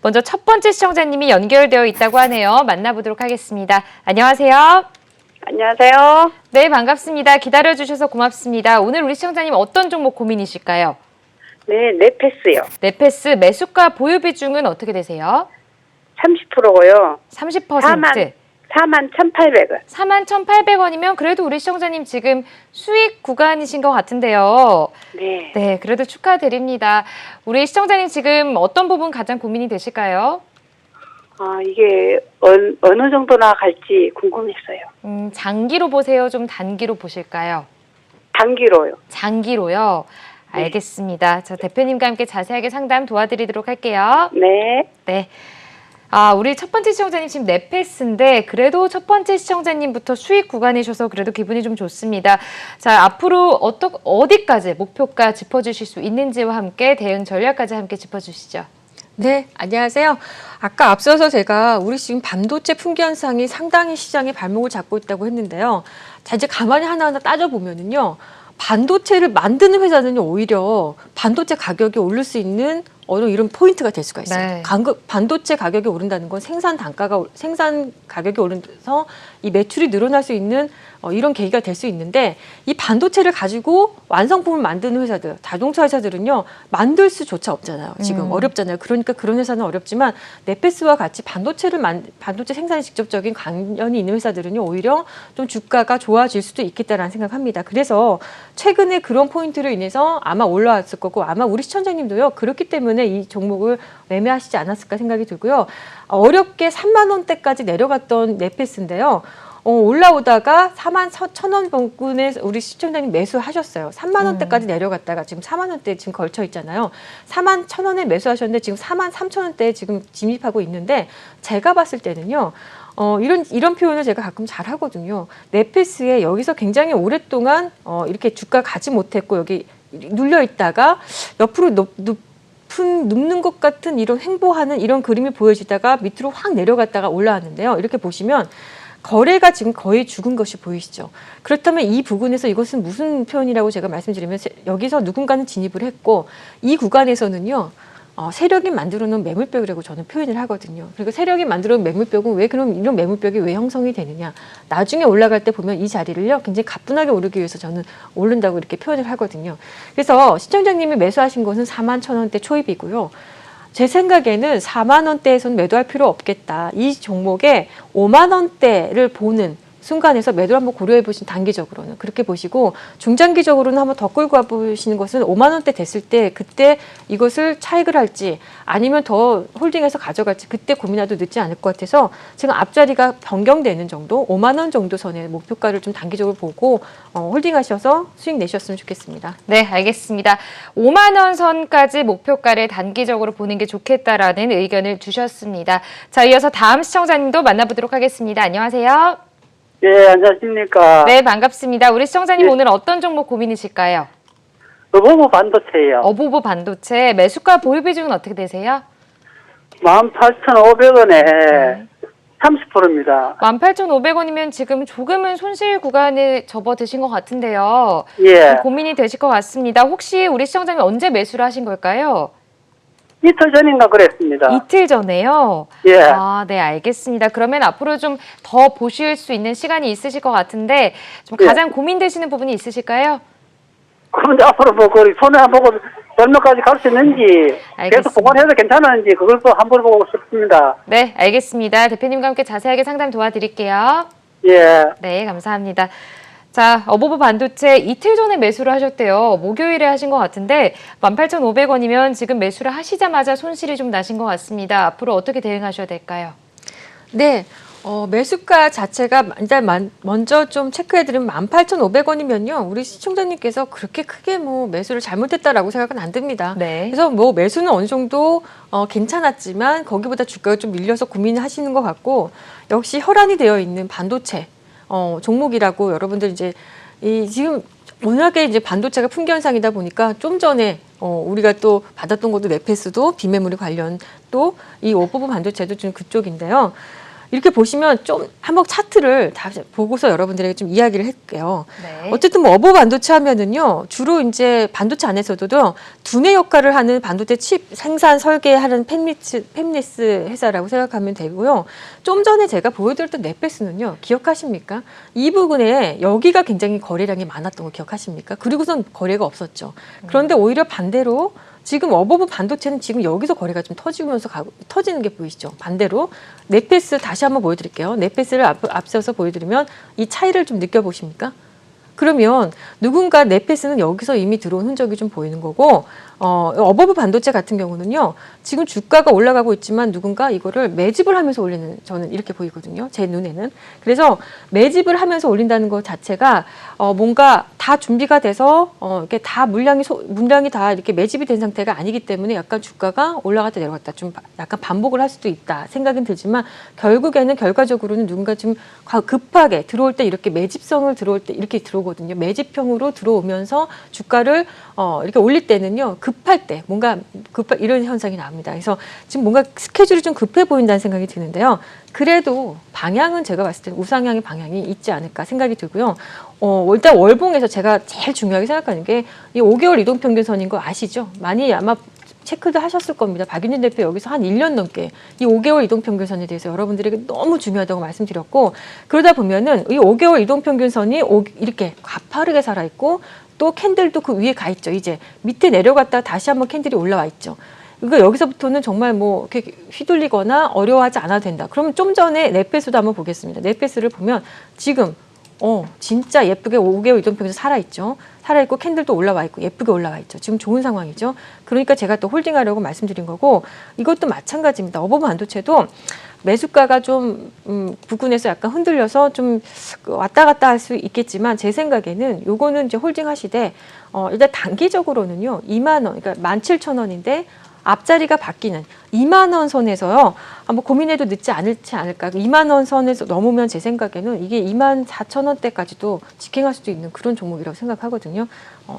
먼저 첫 번째 시청자님이 연결되어 있다고 하네요. 만나보도록 하겠습니다. 안녕하세요. 안녕하세요. 네, 반갑습니다. 기다려주셔서 고맙습니다. 오늘 우리 시청자님 어떤 종목 고민이실까요? 네, 네페스요. 네페스 매수가 보유 비중은 어떻게 되세요? 30%고요. 30%. 41,800원. 41,800원이면 그래도 우리 시청자님 지금 수익 구간이신 것 같은데요. 네. 네, 그래도 축하드립니다. 우리 시청자님 지금 어떤 부분 가장 고민이 되실까요? 이게 어느 정도나 갈지 궁금했어요. 장기로 보세요? 좀 단기로 보실까요? 단기로요. 장기로요? 네. 알겠습니다. 저 대표님과 함께 자세하게 상담 도와드리도록 할게요. 네. 네. 우리 첫 번째 시청자님 지금 네페스인데 그래도 첫 번째 시청자님부터 수익 구간이셔서 그래도 기분이 좀 좋습니다. 자, 앞으로 어디까지 목표가 짚어주실 수 있는지와 함께 대응 전략까지 함께 짚어주시죠. 네, 안녕하세요. 아까 앞서서 제가 우리 지금 반도체 품귀 현상이 상당히 시장에 발목을 잡고 있다고 했는데요. 자, 이제 가만히 하나하나 따져보면은요. 반도체를 만드는 회사는 오히려 반도체 가격이 오를 수 있는 이런 포인트가 될 수가 있어요. 네. 반도체 가격이 오른다는 건 생산 가격이 오르면서 이 매출이 늘어날 수 있는 이런 계기가 될 수 있는데 이 반도체를 가지고 완성품을 만드는 회사들, 자동차 회사들은요 만들 수조차 없잖아요. 지금 어렵잖아요. 그러니까 그런 회사는 어렵지만 네페스와 같이 반도체 생산에 직접적인 관련이 있는 회사들은요 오히려 좀 주가가 좋아질 수도 있겠다라는 생각합니다. 그래서 최근에 그런 포인트로 인해서 아마 올라왔을 거고 아마 우리 시청자님도요 그렇기 때문에 이 종목을 매매하시지 않았을까 생각이 들고요. 어렵게 3만 원대까지 내려갔던 네페스인데요. 올라오다가 41,000원 부근에 우리 시청자님 매수하셨어요. 3만 원대까지 내려갔다가 지금 4만 원대에 지금 걸쳐 있잖아요. 41,000원에 매수하셨는데 지금 43,000원대에 지금 진입하고 있는데 제가 봤을 때는요. 이런 표현을 제가 가끔 잘 하거든요. 네페스에 여기서 굉장히 오랫동안 이렇게 주가 가지 못했고 여기 눌려 있다가 옆으로 눕는 것 같은 이런 횡보하는 이런 그림이 보여지다가 밑으로 확 내려갔다가 올라왔는데요. 이렇게 보시면 거래가 지금 거의 죽은 것이 보이시죠. 그렇다면 이 부분에서 이것은 무슨 표현이라고 제가 말씀드리면 여기서 누군가는 진입을 했고 이 구간에서는요. 세력이 만들어 놓은 매물벽이라고 저는 표현을 하거든요. 그리고 세력이 만들어 놓은 매물벽은 왜 그럼 이런 매물벽이 왜 형성이 되느냐. 나중에 올라갈 때 보면 이 자리를요. 굉장히 가뿐하게 오르기 위해서 저는 오른다고 이렇게 표현을 하거든요. 그래서 시청자님이 매수하신 것은 41,000원대 초입이고요. 제 생각에는 4만 원대에서는 매도할 필요 없겠다. 이 종목에 5만 원대를 보는 순간에서 매도를 한번 고려해 보신 단기적으로는 그렇게 보시고 중장기적으로는 한번 더 끌고 와 보시는 것은 5만 원대 됐을 때 그때 이것을 차익을 할지 아니면 더 홀딩해서 가져갈지 그때 고민해도 늦지 않을 것 같아서 지금 앞자리가 변경되는 정도 5만 원 정도 선의 목표가를 좀 단기적으로 보고 홀딩하셔서 수익 내셨으면 좋겠습니다. 네, 알겠습니다. 5만 원 선까지 목표가를 단기적으로 보는 게 좋겠다라는 의견을 주셨습니다. 자, 이어서 다음 시청자님도 만나보도록 하겠습니다. 안녕하세요. 예, 안녕하십니까. 네, 반갑습니다. 우리 시청자님 예. 오늘 어떤 종목 고민이실까요? 어버버 반도체예요. 어보보 반도체 매수가 보유 비중은 어떻게 되세요? 18,500원에 30%입니다. 18,500원이면 지금 조금은 손실 구간에 접어드신 것 같은데요. 예. 고민이 되실 것 같습니다. 혹시 우리 시청자님 언제 매수를 하신 걸까요? 이틀 전인가 그랬습니다. 이틀 전에요? 예. 네, 알겠습니다. 그러면 앞으로 좀 더 보실 수 있는 시간이 있으실 것 같은데 좀 예. 가장 고민되시는 부분이 있으실까요? 그런데 앞으로 뭐, 손해 안 보고 얼마까지 갈 수 있는지, 알겠습니다. 계속 보관해도 괜찮은지, 그걸 또 한번 보고 싶습니다. 네, 알겠습니다. 대표님과 함께 자세하게 상담 도와드릴게요. 예. 네, 감사합니다. 자, 어보보 반도체 이틀 전에 매수를 하셨대요. 목요일에 하신 것 같은데 18,500원이면 지금 매수를 하시자마자 손실이 좀 나신 것 같습니다. 앞으로 어떻게 대응하셔야 될까요? 네. 매수가 자체가 일단 먼저 좀 체크해드리면 18,500원이면요. 우리 시청자님께서 그렇게 크게 뭐 매수를 잘못했다라고 생각은 안 듭니다. 네. 그래서 뭐 매수는 어느 정도 괜찮았지만 거기보다 주가가 좀 밀려서 고민하시는 것 같고 역시 혈안이 되어 있는 반도체 종목이라고 여러분들 이제 지금 워낙에 이제 반도체가 품귀 현상이다 보니까 좀 전에 우리가 또 받았던 것도 네페스도 비메모리 관련 또 이 오버브 반도체도 좀 그쪽인데요. 이렇게 보시면 좀 한번 차트를 다시 보고서 여러분들에게 좀 이야기를 할게요. 네. 어쨌든 뭐 어버 반도체 하면은요, 주로 이제 반도체 안에서도 두뇌 역할을 하는 반도체 칩 생산 설계하는 팹리스 회사라고 생각하면 되고요. 좀 전에 제가 보여드렸던 넷패스는요, 기억하십니까? 이 부분에 여기가 굉장히 거래량이 많았던 거 기억하십니까? 그리고선 거래가 없었죠. 그런데 오히려 반대로 지금 어버브 반도체는 지금 여기서 거래가 좀 터지는 게 보이시죠? 반대로 넷패스 다시 한번 보여드릴게요. 넷패스를 앞서서 보여드리면 이 차이를 좀 느껴보십니까? 그러면 누군가 넷패스는 여기서 이미 들어온 흔적이 좀 보이는 거고, 어버브 반도체 같은 경우는요, 지금 주가가 올라가고 있지만 누군가 이거를 매집을 하면서 올리는, 저는 이렇게 보이거든요. 제 눈에는. 그래서 매집을 하면서 올린다는 것 자체가 뭔가 다 준비가 돼서 이렇게 다 물량이 다 이렇게 매집이 된 상태가 아니기 때문에 약간 주가가 올라갔다 내려갔다 좀 약간 반복을 할 수도 있다 생각은 들지만, 결국에는 결과적으로는 누군가 좀 급하게 들어올 때 이렇게 매집성을 들어올 때 이렇게 들어오거든요. 매집형으로 들어오면서 주가를 이렇게 올릴 때는요, 급할 때 뭔가 이런 현상이 나옵니다. 그래서 지금 뭔가 스케줄이 좀 급해 보인다는 생각이 드는데요. 그래도 방향은 제가 봤을 때 우상향의 방향이 있지 않을까 생각이 들고요. 일단 월봉에서 제가 제일 중요하게 생각하는 게 이 5개월 이동평균선인 거 아시죠? 많이 아마 체크도 하셨을 겁니다. 박윤진 대표 여기서 한 1년 넘게 이 5개월 이동평균선에 대해서 여러분들에게 너무 중요하다고 말씀드렸고, 그러다 보면은 이 5개월 이동평균선이 이렇게 가파르게 살아있고, 또 캔들도 그 위에 가 있죠. 이제 밑에 내려갔다 다시 한번 캔들이 올라와 있죠. 이거 여기서부터는 정말 뭐 이렇게 휘둘리거나 어려워하지 않아도 된다. 그러면 좀 전에 넷패스도 한번 보겠습니다. 넷패스를 보면 지금 진짜 예쁘게 5개월 이동평균선 살아있죠. 살아있고 캔들도 올라와 있고 예쁘게 올라와 있죠. 지금 좋은 상황이죠. 그러니까 제가 또 홀딩하려고 말씀드린 거고, 이것도 마찬가지입니다. 어버브 반도체도 매수가가 좀 부근에서 약간 흔들려서 좀 왔다 갔다 할 수 있겠지만, 제 생각에는 요거는 이제 홀딩 하시되 일단 단기적으로는요 2만 원, 그러니까 17,000원인데 앞자리가 바뀌는 2만 원 선에서요 한번 고민해도 늦지 않을까. 2만 원 선에서 넘으면 제 생각에는 이게 2만 4천 원대까지도 직행할 수도 있는 그런 종목이라고 생각하거든요.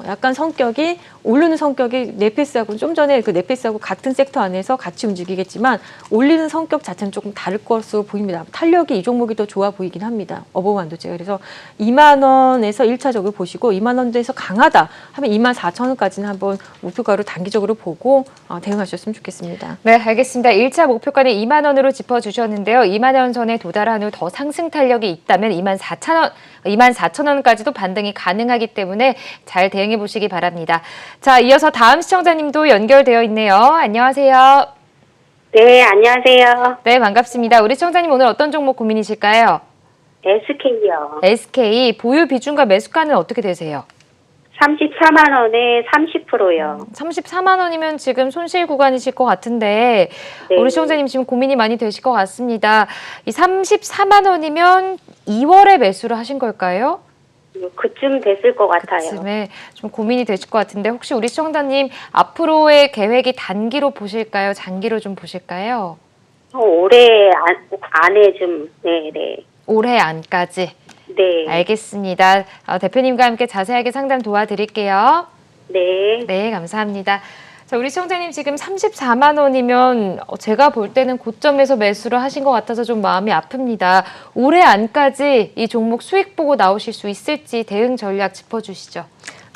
약간 성격이 오르는 성격이 넷패스하고 좀 전에 그 넷패스하고 같은 섹터 안에서 같이 움직이겠지만 올리는 성격 자체는 조금 다를 것으로 보입니다. 탄력이 이 종목이 더 좋아 보이긴 합니다. 어버브 반도체가. 그래서 2만 원에서 1차적으로 보시고 2만 원대에서 강하다 하면 2만 4천 원까지는 한번 목표가로 단기적으로 보고 대응하셨으면 좋겠습니다. 네, 알겠습니다. 1차 목표가는 2만 원으로 짚어주셨는데요. 2만 원 선에 도달한 후 더 상승 탄력이 있다면 2만 4천 원까지도 반등이 가능하기 때문에 잘 대응해 보시기 바랍니다. 자, 이어서 다음 시청자님도 연결되어 있네요. 안녕하세요. 네, 안녕하세요. 네, 반갑습니다. 우리 시청자님 오늘 어떤 종목 고민이실까요? SK요. SK 보유 비중과 매수가는 어떻게 되세요? 34만 원에 30%요. 34만 원이면 지금 손실 구간이실 것 같은데 네. 우리 시청자님 지금 고민이 많이 되실 것 같습니다. 이 34만 원이면 2월에 매수를 하신 걸까요? 그쯤 됐을 것 같아요. 그쯤에 좀 고민이 되실 것 같은데 혹시 우리 시청자님 앞으로의 계획이 단기로 보실까요? 장기로 좀 보실까요? 올해 안에 좀, 네. 올해 안까지. 네. 알겠습니다. 대표님과 함께 자세하게 상담 도와드릴게요. 네. 네, 감사합니다. 자, 우리 시청자님 지금 34만 원이면 제가 볼 때는 고점에서 매수를 하신 것 같아서 좀 마음이 아픕니다. 올해 안까지 이 종목 수익 보고 나오실 수 있을지 대응 전략 짚어주시죠.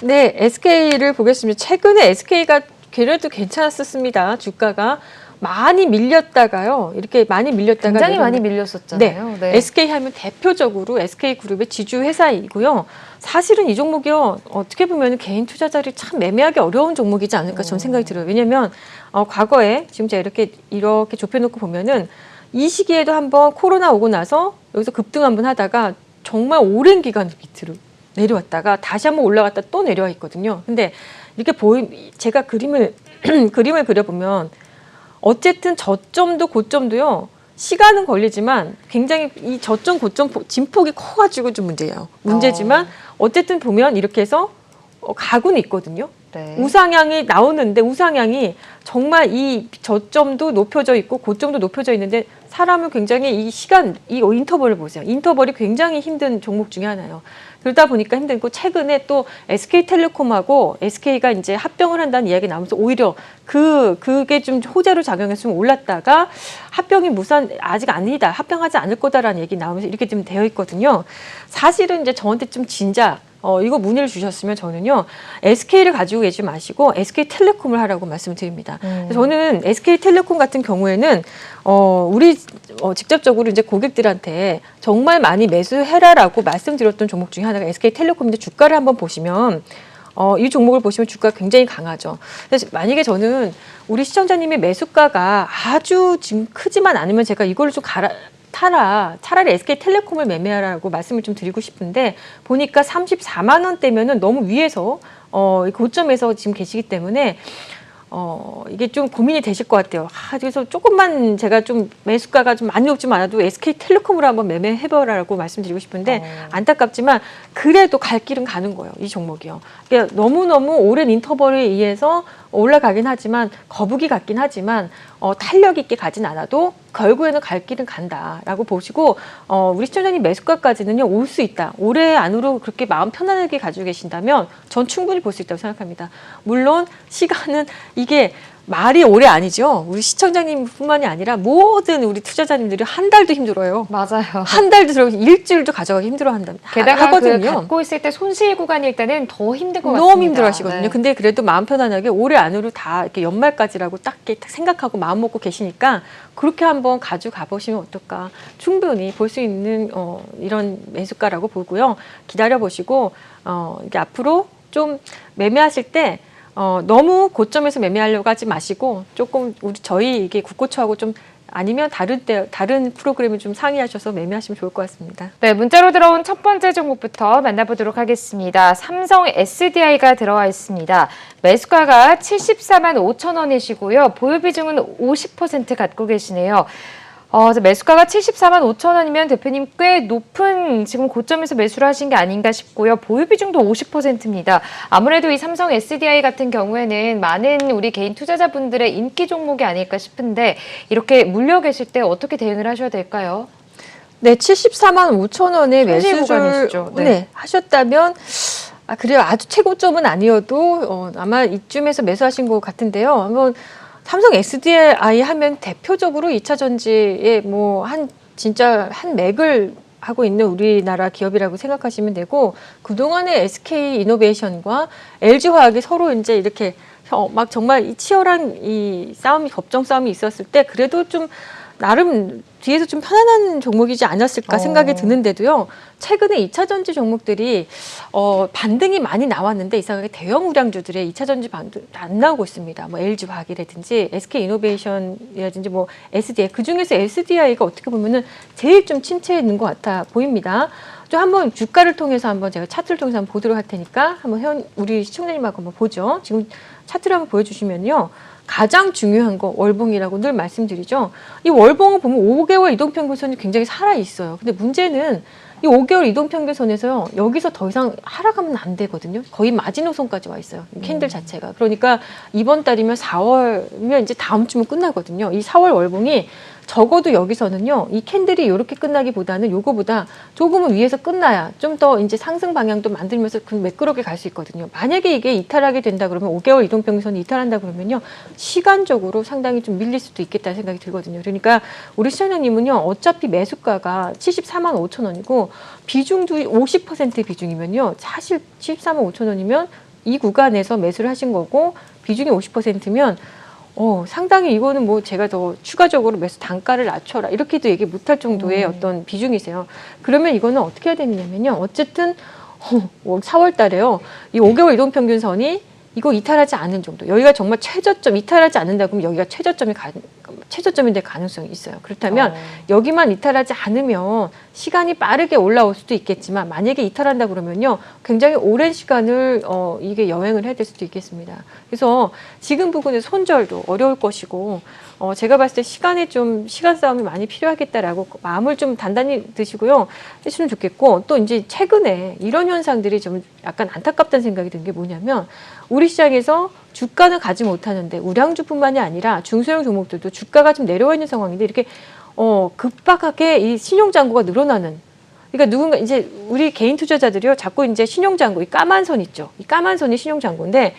네, SK를 보겠습니다. 최근에 SK가 그래도 괜찮았었습니다. 주가가 많이 밀렸다가요. 이렇게 많이 밀렸다가 굉장히 많이 밀렸었잖아요. 네. SK 하면 대표적으로 SK그룹의 지주 회사이고요. 사실은 이 종목이요. 어떻게 보면 개인 투자자들이 참 매매하기 어려운 종목이지 않을까 저는 생각이 들어요. 왜냐하면 과거에 지금 제가 이렇게 좁혀놓고 보면은 이 시기에도 한번 코로나 오고 나서 여기서 급등 한번 하다가 정말 오랜 기간 밑으로 내려왔다가 다시 한번 올라갔다 또 내려와 있거든요. 근데 이렇게 제가 그림을 그려보면 어쨌든 저점도 고점도요. 시간은 걸리지만 굉장히 이 저점 고점 진폭이 커가지고 좀 문제지만 어쨌든 보면 이렇게 해서 가고는 있거든요. 네. 우상향이 나오는데 우상향이 정말 이 저점도 높여져 있고 고점도 높여져 있는데 사람은 굉장히 이 시간, 이 인터벌을 보세요. 인터벌이 굉장히 힘든 종목 중에 하나예요. 그러다 보니까 힘들고 최근에 또 SK텔레콤하고 SK가 이제 합병을 한다는 이야기 나오면서 오히려 그게 좀 호재로 작용해서 좀 올랐다가 합병이 아직 아니다. 합병하지 않을 거다라는 얘기 나오면서 이렇게 좀 되어 있거든요. 사실은 이제 저한테 좀 진작 이거 문의를 주셨으면 저는요, SK를 가지고 계지 마시고 SK텔레콤을 하라고 말씀드립니다. 저는 SK텔레콤 같은 경우에는 우리 직접적으로 이제 고객들한테 정말 많이 매수해라라고 말씀드렸던 종목 중에 하나가 SK텔레콤인데 주가를 한번 보시면 이 종목을 보시면 주가가 굉장히 강하죠. 그래서 만약에 저는 우리 시청자님의 매수가가 아주 지금 크지만 않으면 제가 이거를 좀 차라리 SK텔레콤을 매매하라고 말씀을 좀 드리고 싶은데 보니까 34만 원대면은 너무 위에서 고점에서 지금 계시기 때문에 이게 좀 고민이 되실 것 같아요. 그래서 조금만 제가 좀 매수가가 좀 많이 높지 않아도 SK텔레콤으로 한번 매매해보라고 말씀드리고 싶은데 안타깝지만 그래도 갈 길은 가는 거예요. 이 종목이요. 그러니까 너무너무 오랜 인터벌에 의해서 올라가긴 하지만 거북이 같긴 하지만 탄력 있게 가진 않아도 결국에는 갈 길은 간다라고 보시고 우리 시청자님 매수가까지는요 올 수 있다. 올해 안으로 그렇게 마음 편안하게 가지고 계신다면 전 충분히 볼 수 있다고 생각합니다. 물론 시간은 이게 말이 오래 아니죠. 우리 시청자님뿐만이 아니라 모든 우리 투자자님들이 한 달도 힘들어요. 맞아요. 한 달도 들어 일주일도 가져가기 힘들어한다. 게다가 하거든요. 갖고 있을 때 손실 구간일 때는 더 힘든 것 같습니다. 너무 힘들어하시거든요. 네. 근데 그래도 마음 편안하게 올해 안으로 다 이렇게 연말까지라고 딱 이렇게 생각하고 마음 먹고 계시니까 그렇게 한번 가져가 보시면 어떨까. 충분히 볼 수 있는 이런 매수가라고 보고요. 기다려 보시고 이게 앞으로 좀 매매하실 때 너무 고점에서 매매하려고 하지 마시고 조금 저희 이게 국고초하고 좀 아니면 다른 프로그램을 좀 상의하셔서 매매하시면 좋을 것 같습니다. 네, 문자로 들어온 첫 번째 종목부터 만나보도록 하겠습니다. 삼성 SDI가 들어와 있습니다. 매수가가 74만 5천 원이시고요. 보유 비중은 50% 갖고 계시네요. 매수가가 74만 5천 원이면 대표님 꽤 높은 지금 고점에서 매수를 하신 게 아닌가 싶고요. 보유 비중도 50%입니다. 아무래도 이 삼성 SDI 같은 경우에는 많은 우리 개인 투자자분들의 인기 종목이 아닐까 싶은데 이렇게 물려 계실 때 어떻게 대응을 하셔야 될까요? 네, 74만 5천 원에 매수를 구간이시죠. 네. 하셨다면 그래요. 아주 최고점은 아니어도 아마 이쯤에서 매수하신 것 같은데요. 한번 삼성 SDI 하면 대표적으로 2차 전지에 진짜 한 맥을 하고 있는 우리나라 기업이라고 생각하시면 되고 그동안의 SK 이노베이션과 LG 화학이 서로 이제 이렇게 막 정말 이 치열한 이 법정 싸움이 있었을 때 그래도 좀 나름 뒤에서 좀 편안한 종목이지 않았을까 생각이 드는데도요. 최근에 2차 전지 종목들이 반등이 많이 나왔는데 이상하게 대형 우량주들의 2차 전지 반등 안 나오고 있습니다. LG 화학이라든지 SK 이노베이션이라든지 SDI 그중에서 SDI가 어떻게 보면은 제일 좀 침체해 있는 것 같아 보입니다. 좀 한번 주가를 통해서 한번 제가 차트를 통해서 한번 보도록 할 테니까 한번 우리 시청자님하고 한번 보죠. 지금 차트를 한번 보여주시면요. 가장 중요한 거 월봉이라고 늘 말씀드리죠. 이 월봉을 보면 5개월 이동평균선이 굉장히 살아있어요. 근데 문제는 이 5개월 이동평균선에서요. 여기서 더 이상 하락하면 안 되거든요. 거의 마지노선까지 와 있어요. 이 캔들 자체가. 그러니까 이번 달이면 4월이면 이제 다음 주면 끝나거든요. 이 4월 월봉이 적어도 여기서는요, 이 캔들이 이렇게 끝나기보다는 요거보다 조금은 위에서 끝나야 좀 더 이제 상승 방향도 만들면서 매끄럽게 갈 수 있거든요. 만약에 이게 이탈하게 된다 그러면 5개월 이동평균선이 이탈한다 그러면요, 시간적으로 상당히 좀 밀릴 수도 있겠다는 생각이 들거든요. 그러니까 우리 시청자님은요, 어차피 매수가가 74만 5천 원이고 비중도 50% 비중이면요, 사실 74만 5천 원이면 이 구간에서 매수를 하신 거고 비중이 50%면 상당히 이거는 제가 더 추가적으로 매수 단가를 낮춰라 이렇게도 얘기 못할 정도의 어떤 비중이세요. 그러면 이거는 어떻게 해야 되느냐면요. 어쨌든 4월 달에요. 이 5개월 이동평균선이 이거 이탈하지 않은 정도. 여기가 정말 최저점 이탈하지 않는다 그러면 여기가 최저점이 될 가능성이 있어요. 그렇다면 여기만 이탈하지 않으면 시간이 빠르게 올라올 수도 있겠지만 만약에 이탈한다 그러면요. 굉장히 오랜 시간을 이게 여행을 해야 될 수도 있겠습니다. 그래서 지금 부분에서 손절도 어려울 것이고 제가 봤을 때 시간 싸움이 많이 필요하겠다라고 마음을 좀 단단히 드시고요. 해주시면 좋겠고 또 이제 최근에 이런 현상들이 좀 약간 안타깝다는 생각이 든 게 뭐냐면 우리 시장에서 주가는 가지 못하는데 우량주뿐만이 아니라 중소형 종목들도 주가가 좀 내려와 있는 상황인데 이렇게 급박하게 이 신용 잔고가 늘어나는. 그러니까 누군가 이제 우리 개인 투자자들이요 자꾸 이제 신용 잔고 이 까만 선 있죠. 이 까만 선이 신용 잔고인데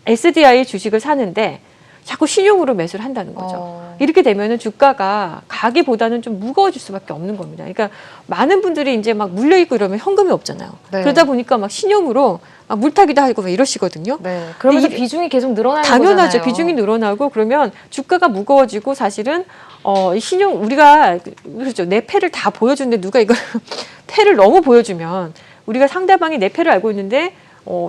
SDI 주식을 사는데 자꾸 신용으로 매수를 한다는 거죠. 이렇게 되면은 주가가 가기보다는 좀 무거워질 수밖에 없는 겁니다. 그러니까 많은 분들이 이제 막 물려 있고 이러면 현금이 없잖아요. 네. 그러다 보니까 막 신용으로 막 물타기도 하고 막 이러시거든요. 네. 그러면서 근데 비중이 계속 늘어나는 당연하죠. 거잖아요. 비중이 늘어나고 그러면 주가가 무거워지고 사실은 이 신용 우리가 그렇죠. 내 패를 다 보여주는데 누가 이걸 패를 너무 보여주면 우리가 상대방이 내 패를 알고 있는데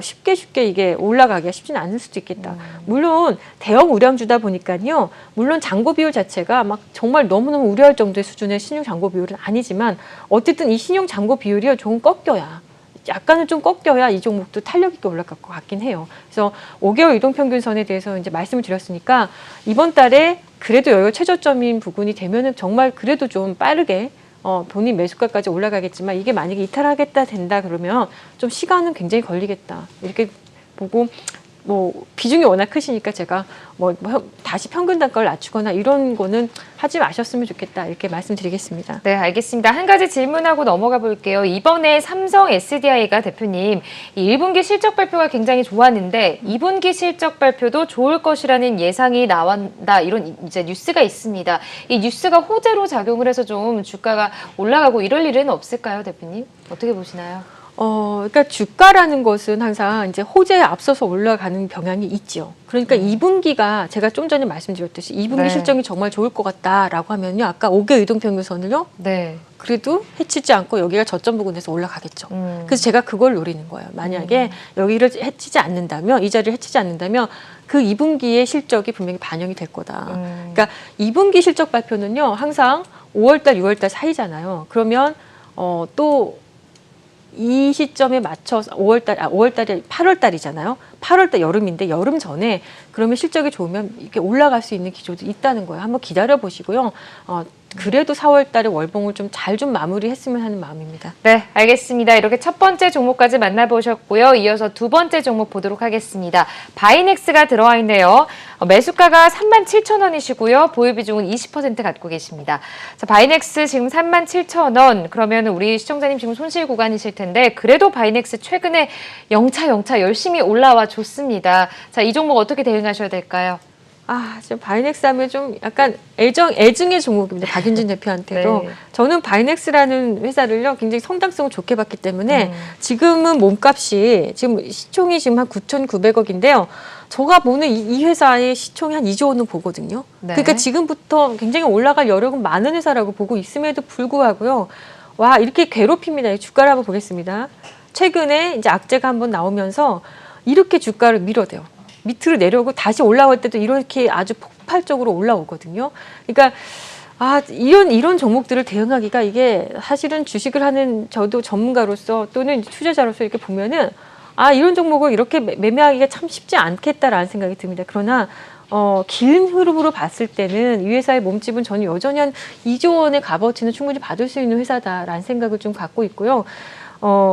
쉽게 이게 올라가기가 쉽지는 않을 수도 있겠다. 물론 대형 우량주다 보니까요. 물론 잔고 비율 자체가 막 정말 너무너무 우려할 정도의 수준의 신용 잔고 비율은 아니지만 어쨌든 이 신용 잔고 비율이 조금 꺾여야 약간은 좀 꺾여야 이 종목도 탄력 있게 올라갈 것 같긴 해요. 그래서 5개월 이동평균선에 대해서 이제 말씀을 드렸으니까 이번 달에 그래도 여기가 최저점인 부분이 되면은 정말 그래도 좀 빠르게 본인 매수가까지 올라가겠지만 이게 만약에 이탈하겠다 된다 그러면 좀 시간은 굉장히 걸리겠다 이렇게 보고 뭐 비중이 워낙 크시니까 제가 뭐 다시 평균 단가를 낮추거나 이런 거는 하지 마셨으면 좋겠다 이렇게 말씀드리겠습니다. 네, 알겠습니다. 한 가지 질문하고 넘어가 볼게요. 이번에 삼성 SDI가 대표님, 이 1분기 실적 발표가 굉장히 좋았는데 2분기 실적 발표도 좋을 것이라는 예상이 나왔다. 이런 이제 뉴스가 있습니다. 이 뉴스가 호재로 작용을 해서 좀 주가가 올라가고 이럴 일은 없을까요, 대표님? 어떻게 보시나요? 그러니까 주가라는 것은 항상 이제 호재에 앞서서 올라가는 경향이 있죠. 그러니까 2분기가 제가 좀 전에 말씀드렸듯이 2분기 네. 실적이 정말 좋을 것 같다라고 하면요. 아까 5개월 이동평균선을요. 네. 그래도 해치지 않고 여기가 저점 부근에서 올라가겠죠. 그래서 제가 그걸 노리는 거예요. 만약에 여기를 해치지 않는다면, 이 자리를 해치지 않는다면 그 2분기의 실적이 분명히 반영이 될 거다. 그러니까 2분기 실적 발표는요. 항상 5월달, 6월달 사이잖아요. 그러면 또 이 시점에 맞춰서 5월달이 8월달이잖아요. 8월달 여름인데 여름 전에 그러면 실적이 좋으면 이렇게 올라갈 수 있는 기조도 있다는 거예요. 한번 기다려 보시고요. 그래도 4월달에 월봉을 좀 잘 좀 마무리했으면 하는 마음입니다. 네, 알겠습니다. 이렇게 첫 번째 종목까지 만나보셨고요. 이어서 두 번째 종목 보도록 하겠습니다. 바이넥스가 들어와 있네요. 매수가가 37,000원이시고요. 보유 비중은 20% 갖고 계십니다. 자, 바이넥스 지금 37,000원. 그러면 우리 시청자님 지금 손실 구간이실 텐데 그래도 바이넥스 최근에 영차 열심히 올라와 줬습니다. 자, 이 종목 어떻게 대응하셔야 될까요? 지금 바이넥스 하면 좀 약간 애증의 종목입니다. 박윤진 대표한테도. 네. 저는 바이넥스라는 회사를요, 굉장히 성장성을 좋게 봤기 때문에 지금은 몸값이 지금 시총이 지금 한 9,900억인데요. 제가 보는 이 회사의 시총이 한 2조 원은 보거든요. 네. 그러니까 지금부터 굉장히 올라갈 여력은 많은 회사라고 보고 있음에도 불구하고요. 와, 이렇게 괴롭힙니다. 주가를 한번 보겠습니다. 최근에 이제 악재가 한번 나오면서 이렇게 주가를 밀어대요. 밑으로 내려오고 다시 올라올 때도 이렇게 아주 폭발적으로 올라오거든요. 그러니까 이런 종목들을 대응하기가 이게 사실은 주식을 하는 저도 전문가로서 또는 투자자로서 이렇게 보면은 이런 종목을 이렇게 매매하기가 참 쉽지 않겠다라는 생각이 듭니다. 그러나 긴 흐름으로 봤을 때는 이 회사의 몸집은 저는 여전히 한 2조 원의 값어치는 충분히 받을 수 있는 회사다라는 생각을 좀 갖고 있고요.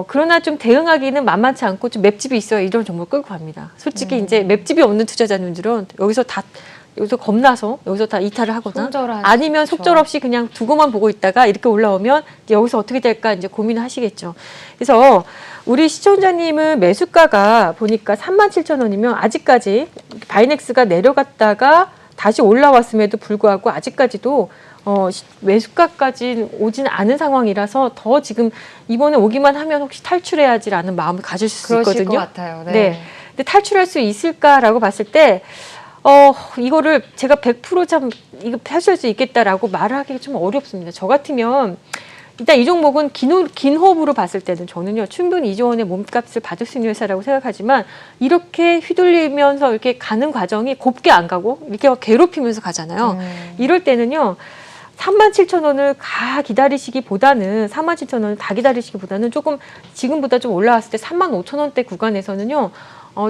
그러나 좀 대응하기는 만만치 않고 좀 맵집이 있어야 이런 종목을 끌고 갑니다. 솔직히 이제 맵집이 없는 투자자님들은 여기서 겁나서 여기서 다 이탈을 하거나 손절하죠. 아니면 속절없이 그냥 두고만 보고 있다가 이렇게 올라오면 여기서 어떻게 될까 이제 고민을 하시겠죠. 그래서 우리 시청자님은 매수가가 보니까 37,000원이면 아직까지 바이넥스가 내려갔다가 다시 올라왔음에도 불구하고 아직까지도 매수가까지 오진 않은 상황이라서 더 지금 이번에 오기만 하면 혹시 탈출해야지라는 마음을 가질 수 그러실 있거든요. 것 같아요. 네. 네. 근데 탈출할 수 있을까라고 봤을 때 이거를 제가 100% 참 이거 탈출할 수 있겠다라고 말하기 좀 어렵습니다. 저 같으면 일단 이 종목은 긴 호흡으로 봤을 때는 저는요 충분히 2조 원의 몸값을 받을 수 있는 회사라고 생각하지만 이렇게 휘둘리면서 이렇게 가는 과정이 곱게 안 가고 이렇게 괴롭히면서 가잖아요. 이럴 때는요 37,000원을 기다리시기보다는 37,000원을 다 기다리시기보다는 조금 지금보다 좀 올라왔을 때 35,000원대 구간에서는요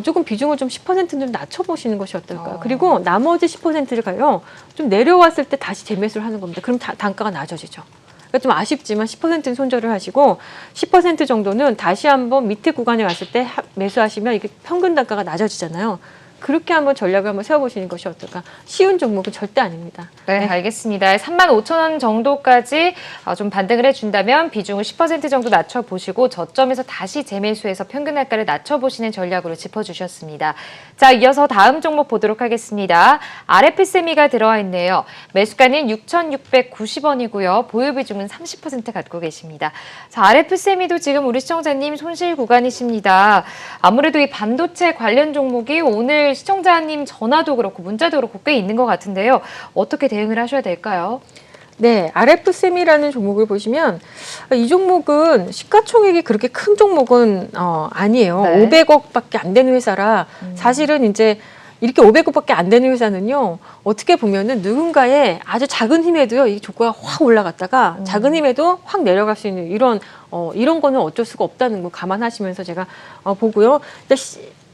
조금 비중을 좀 10%는 좀 낮춰보시는 것이 어떨까요? 그리고 나머지 10%를 가요 좀 내려왔을 때 다시 재매수를 하는 겁니다. 그럼 단가가 낮아지죠. 그러니까 좀 아쉽지만 10%는 손절을 하시고 10% 정도는 다시 한번 밑에 구간에 갔을 때 매수하시면 이게 평균 단가가 낮아지잖아요. 그렇게 한번 전략을 한번 세워보시는 것이 어떨까. 쉬운 종목은 절대 아닙니다. 네, 알겠습니다. 35,000원 정도까지 좀 반등을 해준다면 비중을 10% 정도 낮춰보시고 저점에서 다시 재매수해서 평균 할가를 낮춰보시는 전략으로 짚어주셨습니다. 자, 이어서 다음 종목 보도록 하겠습니다. RF세미가 들어와 있네요. 매수가는 6,690원이고요. 보유 비중은 30% 갖고 계십니다. 자, RF세미도 지금 우리 시청자님 손실 구간이십니다. 아무래도 이 반도체 관련 종목이 오늘 시청자님 전화도 그렇고 문자도 그렇고 꽤 있는 것 같은데요. 어떻게 대응을 하셔야 될까요? 네, RF세미라는 종목을 보시면 이 종목은 시가총액이 그렇게 큰 종목은 아니에요. 네. 500억밖에 안 되는 회사라 사실은 이제 이렇게 500억밖에 안 되는 회사는요. 어떻게 보면은 누군가의 아주 작은 힘에도요. 이 주가가 확 올라갔다가 작은 힘에도 확 내려갈 수 있는 이런 거는 어쩔 수가 없다는 거 감안하시면서 제가 보고요.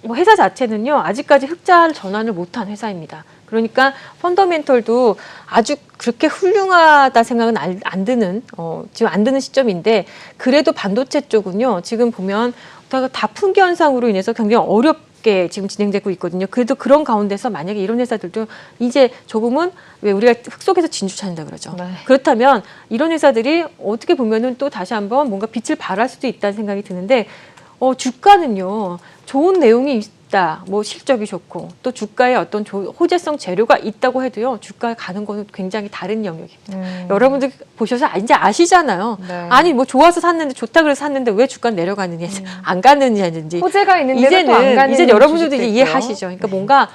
뭐 회사 자체는요. 아직까지 흑자 전환을 못한 회사입니다. 그러니까 펀더멘털도 아주 그렇게 훌륭하다 생각은 안 드는 지금 안 드는 시점인데 그래도 반도체 쪽은요. 지금 보면 다풍기 현상으로 인해서 굉장히 어렵게 지금 진행되고 있거든요. 그래도 그런 가운데서 만약에 이런 회사들도 이제 조금은 왜 우리가 흙 속에서 진주 찾는다 그러죠. 네. 그렇다면 이런 회사들이 어떻게 보면은 또 다시 한번 뭔가 빛을 발할 수도 있다는 생각이 드는데 주가는요. 좋은 내용이 있다. 뭐 실적이 좋고 또 주가에 어떤 호재성 재료가 있다고 해도요. 주가에 가는 거는 굉장히 다른 영역입니다. 여러분들 보셔서 이제 아시잖아요. 네. 아니 뭐 좋아서 샀는데 좋다 그래서 샀는데 왜 주가는 내려가느냐 안 가느냐든지 호재가 있는데도 또 안 가는 이제 여러분들도 주식도 이제 있고요. 이해하시죠. 그러니까 뭔가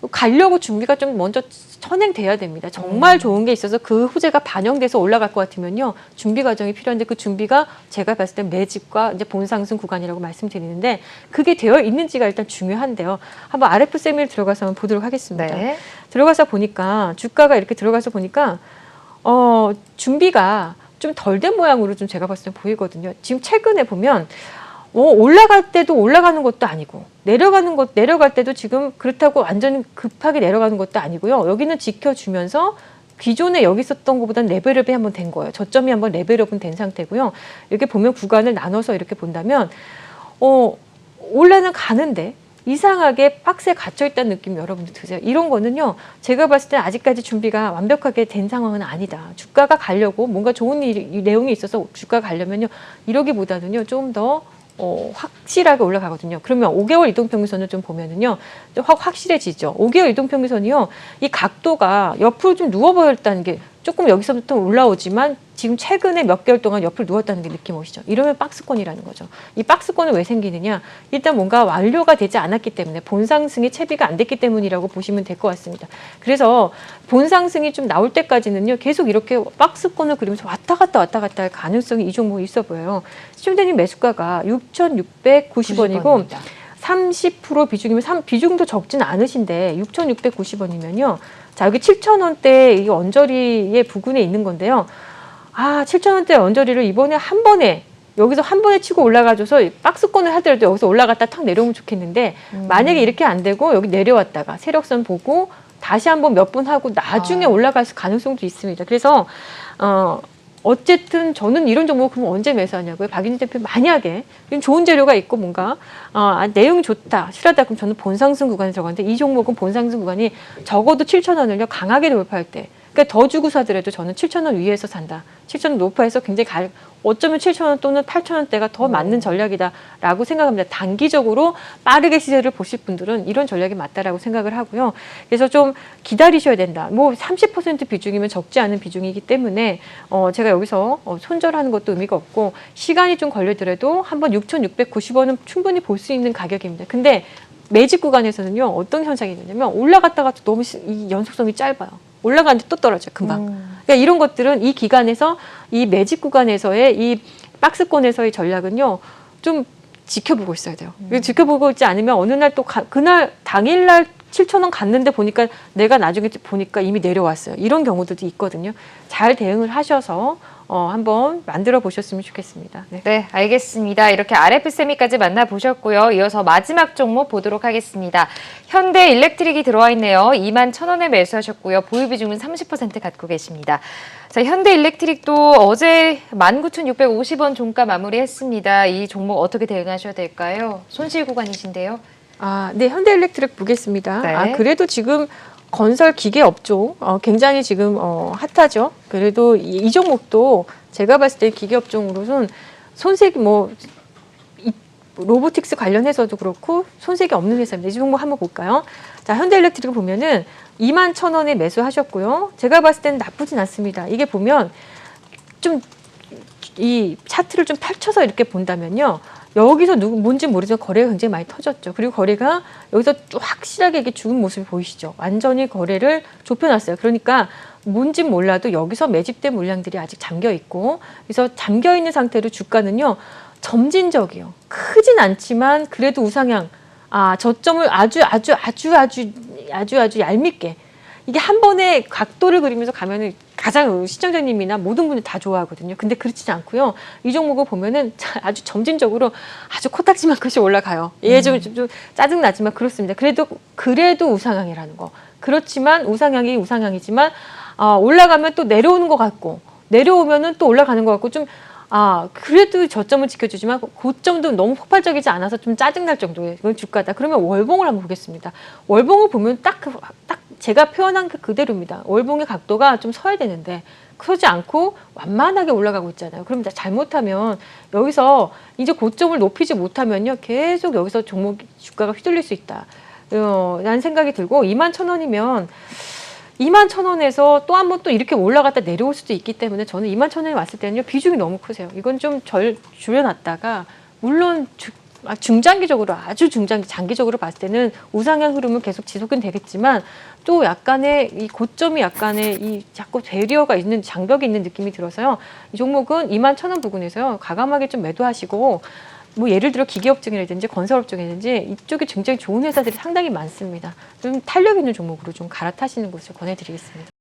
가려고 준비가 좀 먼저 선행돼야 됩니다. 정말 좋은 게 있어서 그 호재가 반영돼서 올라갈 것 같으면요. 준비 과정이 필요한데 그 준비가 제가 봤을 때 매집과 이제 본상승 구간이라고 말씀드리는데 그게 되어 있는지가 일단 중요한데요. 한번 RF세미를 들어가서 한번 보도록 하겠습니다. 네. 들어가서 보니까 주가가 이렇게 들어가서 보니까 준비가 좀 덜 된 모양으로 좀 제가 봤을 때 보이거든요. 지금 최근에 보면 올라갈 때도 올라가는 것도 아니고 내려갈 때도 지금 그렇다고 완전 급하게 내려가는 것도 아니고요. 여기는 지켜주면서 기존에 여기 있었던 것보다는 레벨업이 한번 된 거예요. 저점이 한번 레벨업은 된 상태고요. 이렇게 보면 구간을 나눠서 이렇게 본다면 올라는 가는데 이상하게 박스에 갇혀있다는 느낌 여러분들 드세요. 이런 거는요. 제가 봤을 때 아직까지 준비가 완벽하게 된 상황은 아니다. 주가가 가려고 뭔가 좋은 내용이 있어서 주가가 가려면요. 이러기보다는요. 좀 더 확실하게 올라가거든요. 그러면 5개월 이동평균선을 좀 보면은요, 확실해지죠. 5개월 이동평균선이요, 이 각도가 옆으로 좀 누워버렸다는 게 조금 여기서부터 올라오지만 지금 최근에 몇 개월 동안 옆으로 누웠다는 게 느낌 오시죠? 이러면 박스권이라는 거죠. 이 박스권은 왜 생기느냐? 일단 뭔가 완료가 되지 않았기 때문에 본상승이 채비가 안 됐기 때문이라고 보시면 될 것 같습니다. 그래서 본상승이 좀 나올 때까지는요, 계속 이렇게 박스권을 그리면서 왔다 갔다 할 가능성이 이 종목이 있어 보여요. 시청자님 매수가가 6,690원이고 30% 비중이면 비중도 적진 않으신데 6,690원이면요. 자, 여기 7,000원대 이 언저리의 부근에 있는 건데요. 7,000원대 언저리를 이번에 한 번에 여기서 한 번에 치고 올라가줘서 박스권을 하더라도 여기서 올라갔다 탁 내려오면 좋겠는데 만약에 이렇게 안 되고 여기 내려왔다가 세력선 보고 다시 한번 몇 분 하고 나중에 올라갈 가능성도 있습니다. 그래서 어쨌든 저는 이런 종목 그럼 언제 매수하냐고요. 박윤희 대표 만약에 좋은 재료가 있고 뭔가 내용이 좋다, 실하다 그럼 저는 본상승 구간에 들어가는데 이 종목은 본상승 구간이 적어도 7,000원을요 강하게 돌파할 때 그러니까 더 주고 사더라도 저는 7,000원 위에서 산다. 7,000원 높아해서 굉장히 어쩌면 7,000원 또는 8,000원대가 더 맞는 전략이다라고 생각합니다. 단기적으로 빠르게 시세를 보실 분들은 이런 전략이 맞다라고 생각을 하고요. 그래서 좀 기다리셔야 된다. 뭐 30% 비중이면 적지 않은 비중이기 때문에 제가 여기서 손절하는 것도 의미가 없고 시간이 좀 걸리더라도 한번 6,690원은 충분히 볼 수 있는 가격입니다. 근데 매집 구간에서는요. 어떤 현상이 있냐면 올라갔다가 너무 이 연속성이 짧아요. 올라가는데 또 떨어져요. 금방. 그러니까 이런 것들은 이 기간에서 이 매집 구간에서의 이 박스권에서의 전략은요. 좀 지켜보고 있어야 돼요. 지켜보고 있지 않으면 어느 날 또 그날 당일날 7,000원 갔는데 보니까 내가 나중에 보니까 이미 내려왔어요. 이런 경우들도 있거든요. 잘 대응을 하셔서 한번 만들어 보셨으면 좋겠습니다. 네. 네, 알겠습니다. 이렇게 RF세미까지 만나보셨고요. 이어서 마지막 종목 보도록 하겠습니다. 현대일렉트릭이 들어와 있네요. 21,000원에 매수하셨고요. 보유 비중은 30% 갖고 계십니다. 자, 현대일렉트릭도 어제 19,650원 종가 마무리했습니다. 이 종목 어떻게 대응하셔야 될까요? 손실 구간이신데요. 네, 현대일렉트릭 보겠습니다. 네. 그래도 지금 건설 기계 업종 굉장히 지금 핫하죠. 그래도 이 종목도 제가 봤을 때 기계 업종으로는 손색이 로보틱스 관련해서도 그렇고 손색이 없는 회사입니다. 이 종목 한번 볼까요? 자, 현대일렉트릭 보면은 21,000원에 매수하셨고요. 제가 봤을 때는 나쁘진 않습니다. 이게 보면 좀 이 차트를 좀 펼쳐서 이렇게 본다면요. 여기서 뭔지 모르지만 거래가 굉장히 많이 터졌죠. 그리고 거래가 여기서 확실하게 이게 죽은 모습이 보이시죠. 완전히 거래를 좁혀놨어요. 그러니까 뭔지 몰라도 여기서 매집된 물량들이 아직 잠겨 있고, 그래서 잠겨 있는 상태로 주가는요 점진적이요. 크진 않지만 그래도 우상향. 저점을 아주 얄밉게. 이게 한 번에 각도를 그리면서 가면은 가장 시청자님이나 모든 분들 다 좋아하거든요. 근데 그렇지 않고요. 이 종목을 보면은 아주 점진적으로 아주 코딱지만큼씩 올라가요. 좀 짜증나지만 그렇습니다. 그래도 우상향이라는 거. 그렇지만 우상향이지만 올라가면 또 내려오는 것 같고, 내려오면은 또 올라가는 것 같고, 좀 그래도 저점을 지켜주지만 고점도 너무 폭발적이지 않아서 좀 짜증날 정도의 그런 주가다. 그러면 월봉을 한번 보겠습니다. 월봉을 보면 딱 제가 표현한 게 그대로입니다. 월봉의 각도가 좀 서야 되는데 서지 않고 완만하게 올라가고 있잖아요. 그럼 잘못하면 여기서 이제 고점을 높이지 못하면요. 계속 여기서 종목 주가가 휘둘릴 수 있다. 라는 생각이 들고 21,000원이면 21,000원에서 또 한 번 또 이렇게 올라갔다 내려올 수도 있기 때문에 저는 21,000원에 왔을 때는요. 비중이 너무 크세요. 이건 좀 줄여놨다가 물론 장기적으로 봤을 때는 우상향 흐름은 계속 지속은 되겠지만 또 약간의 이 고점이 약간의 이 자꾸 배리어가 있는 장벽이 있는 느낌이 들어서요. 이 종목은 21,000원 부근에서요. 과감하게 좀 매도하시고 예를 들어 기계업종이라든지 건설업종이라든지 이쪽에 굉장히 좋은 회사들이 상당히 많습니다. 좀 탄력 있는 종목으로 좀 갈아타시는 것을 권해드리겠습니다.